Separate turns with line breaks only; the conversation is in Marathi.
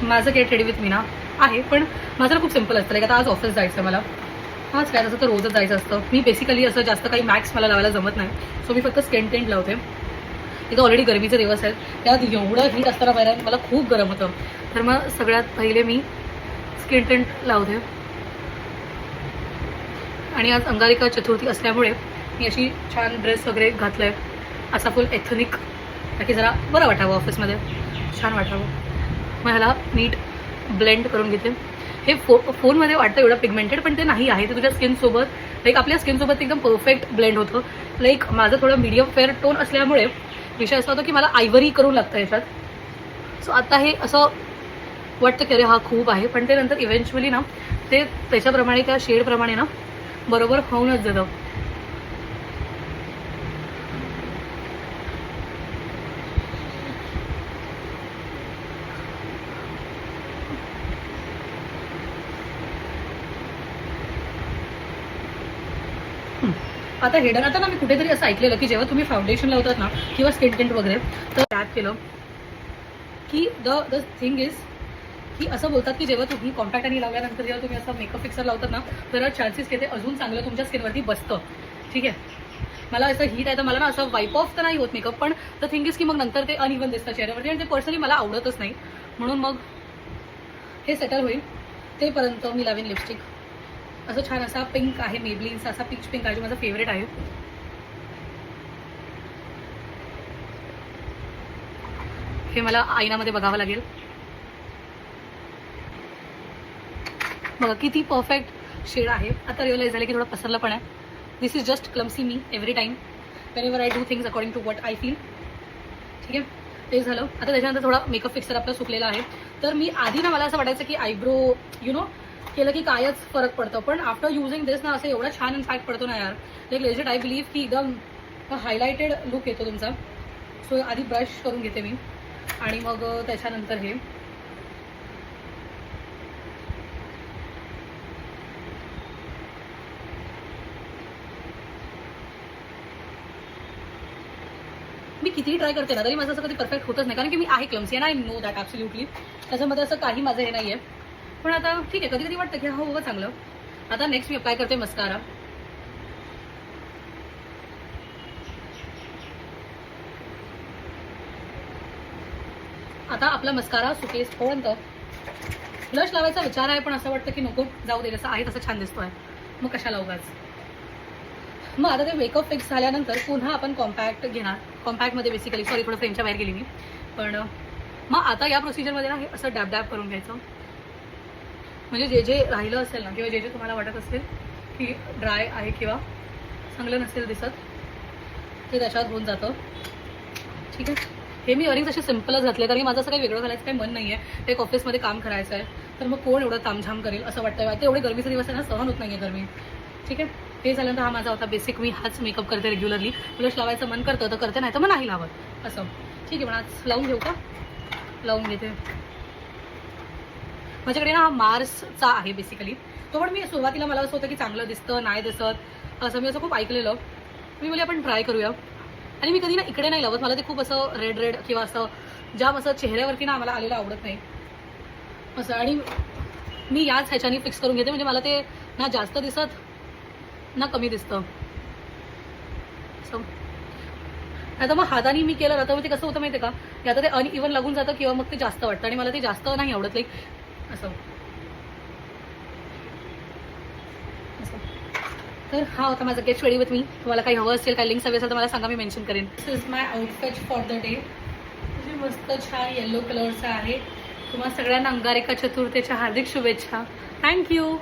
माझं गेट रेडी विथ मीना आहे, पण माझं खूप सिम्पल असतं. लाईक आता आज ऑफिस जायचं आहे मला, हाच काय तसं तर रोजच जायचं असतं. मी बेसिकली असं जास्त काही मॅक्स मला लावायला जमत नाही, सो मी फक्त स्किन टेंट लावते. इथं ऑलरेडी गरमीचे दिवस आहेत, त्यात एवढं हीट असताना बाहेर मला खूप गरम होतं, तर मग सगळ्यात पहिले मी स्किन टेंट लावते. आणि आज अंगारिका चतुर्थी असल्यामुळे मी अशी छान ड्रेस वगैरे घातला आहे, असा फुल एथनिक, ताकी जरा बरं वाटावं, ऑफिसमध्ये छान वाटावं. मग ह्याला नीट ब्लेंड करून घेते. हे फोनमध्ये वाटतं एवढं पिगमेंटेड, पण ते नाही आहे. ते तुझ्या स्किनसोबत, लाईक आपल्या स्किनसोबत एकदम परफेक्ट ब्लेंड होतं. लाईक माझं थोडं मीडियम फेअर टोन असल्यामुळे विषय असा होता की मला आयव्हरी करून लागतं याच्यात. सो आता हे असं वाटतं की अरे हा खूप आहे, पण ते नंतर इव्हेंच्युअली ना ते त्याच्याप्रमाणे, त्या शेडप्रमाणे ना बरोबर होऊनच जातं. आता हेडन, आता ना मी कुठेतरी असं ऐकलेलं की जेव्हा तुम्ही फाउंडेशन लावतात ना किंवा स्किन टेंट वगैरे, तर त्यात केलं की द थिंग इज की असं बोलतात की जेव्हा तुम्ही कॉम्पॅक्ट आणि लावल्यानंतर जेव्हा तुम्ही असं मेकअप फिक्सर लावतात ना, तर चान्सेस की ते अजून चांगलं तुमच्या स्किनवरती बसतं. ठीक आहे, मला असं हीट आहे तर मला ना असं वाईप ऑफ तर नाही होत मेकअप, पण द थिंग इज की मग नंतर ते अनइव्हन दिसतं चेहऱ्यावरती, आणि ते पर्सनली मला आवडतच नाही. म्हणून मग हे सेटल होईल तेपर्यंत मी लावेन लिपस्टिक. असं छान असा पिंक आहे, मेबलिनचा असा पीच पिंक आहे, जो माझा फेवरेट आहे. हे मला आईनामध्ये बघावं लागेल. बघा किती परफेक्ट शेड आहे. आता रिअलाइज झालं की थोडं पसरलं पण आहे. This is just clumsy me every time whenever I do things according to what I feel. ठीक आहे, ते झालं. आता त्याच्यानंतर थोडा मेकअप फिक्सर आपला सुकलेला आहे. तर मी आधी ना मला असं वाटायचं की आयब्रो केलं की कायच फरक पडतं, पण आफ्टर युझिंग दिस ना असं एवढा छान इम्पॅक्ट पडतो ना यार. लाईक लेजिट आय बिलीव्ह की एकदम हायलायटेड लुक येतो तुमचा. सो आधी ब्रश करून घेते मी, आणि मग त्याच्यानंतर हे मी कितीही ट्राय करते ना तरी माझं असं कधी परफेक्ट होतच नाही, कारण की मी आहे clumsy and I know that absolutely. त्याच्यामध्ये असं काही माझं हे नाही आहे, पण आता ठीक आहे, कधी कधी वाटतं की हो बघा चांगलं. आता नेक्स्ट मी अप्लाय करते मस्कारा. आता आपला मस्कारा सुकेसपर्यंत ब्लश लावायचा विचार आहे, पण असं वाटतं की नको, जाऊ दे, जसं आहे तसं छान दिसतोय, मग कशाला उगाच. मग आता ते मेकअप फिक्स झाल्यानंतर पुन्हा आपण कॉम्पॅक्ट घेणार. कॉम्पॅक्टमध्ये बेसिकली, सॉरी थोडं फ्रेमच्या बाहेर गेली मी, पण मग आता या प्रोसिजरमध्ये ना हे असं डॅब डॅब करून घ्यायचं. म्हणजे जे जे राहिलं असेल ना, किंवा जे जे तुम्हाला वाटत असेल की ड्राय आहे किंवा चांगलं नसेल दिसत, ते त्याच्यात होऊन जातं. ठीक आहे, हे मी इयरिंग्स असे सिम्पलच घातले, कारण माझं असं काही वेगळं घालायचं काही मन नाही आहे. एक ऑफिसमध्ये काम करायचं आहे, तर मग कोण एवढं तामझाम करेल असं वाटतं. ते एवढे गरमीचे दिवस आहे ना, सहन होत नाही आहे गरमी. ठीक आहे, हे झाल्यानंतर हा माझा होता बेसिक, मी हाच मेकअप करते रेग्युलरली. ब्लश लावायचं मन करतं तर करते, नाही तर मग नाही लावत असं. ठीक आहे, पण आज लावून घेऊ का? लावून घेते. माझ्याकडे ना हा मार्सचा आहे बेसिकली, तो पण मी सुरुवातीला मला असं होतं की चांगलं दिसतं नाही दिसत असं, मी असं खूप ऐकलेलं. मी बोलले आपण ट्राय करूया. आणि मी कधी ना इकडे नाही लावत, मला ते खूप असं रेड रेड किंवा असं जाम असं चेहऱ्यावरती ना आम्हाला आलेलं आवडत नाही असं. आणि मी याच ह्याच्याने फिक्स करून घेते, म्हणजे मला ते ना जास्त दिसत ना कमी दिसतं असं. आता मग हाताने मी केलं आता मग ते कसं होतं माहिती आहे का, की आता ते अनइव्हन लागून जातं किंवा मग ते जास्त वाटतं, आणि मला ते जास्त नाही आवडत. लाईक असं. तर हा होता माझा गेट रेडी विथ मी. तुम्हाला काही हवं असेल, काही लिंक्स हवे असेल तर मला सांगा, मी मेन्शन करेन. This is my outfit for the day. म्हणजे मस्त छान येल्लो कलरचा आहे. तुम्हाला सगळ्यांना अंगारिका चतुर्थीच्या हार्दिक शुभेच्छा. थँक्यू.